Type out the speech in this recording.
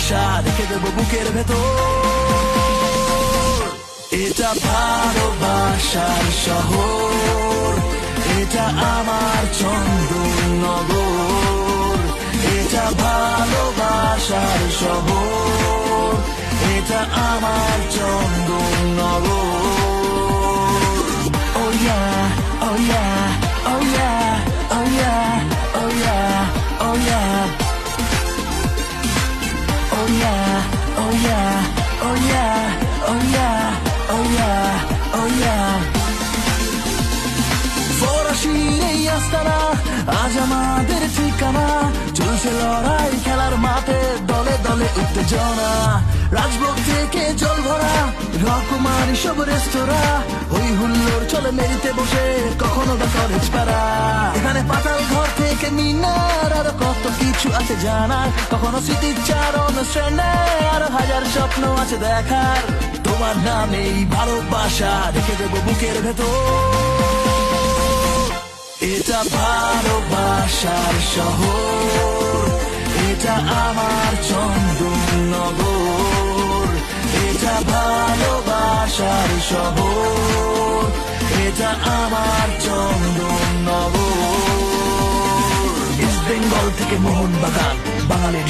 ভালোবাসা রেখে দেবো বুকের ভেতর। এটা ভালোবাসার শহর, এটা আমার চন্দননগর। এটা ভালোবাসার শহর, এটা আমার Chandannagar. Oh yeah, oh yeah, oh yeah, oh yeah, oh yeah, oh yeah, oh yeah, oh yeah, oh yeah, oh yeah, oh yeah, oh yeah. ফরাসির এই আস্তানা আজ আমাদের ঠিকানা, চলছে লড়াই খেলার মাঠে, দলে দলে উত্তেজনা। রাজভোগ থেকে জল ভরা রকমারি সব রেস্তোরাঁ, ওই হুল্লোড় চলে মেরিতে বসে, কখনো বা কলেজ পাড়া। এখানে পাতাল ঘর থেকে মিনার, আরো কত কিছু আছে জানার, কখনো স্মৃতির চারণ শ্রেণে, আরো হাজার স্বপ্ন আছে দেখার। তোমার নামেই ভালোবাসা রেখে দেবো বুকের ভেতর। এটা ভালোবাসার শহর, এটা আমার চন্দননগর। এটা ভালোবাসার শহর, এটা আমার চন্দননগর। ইস্ট বেঙ্গল থেকে মোহনবাগান, বাঙালির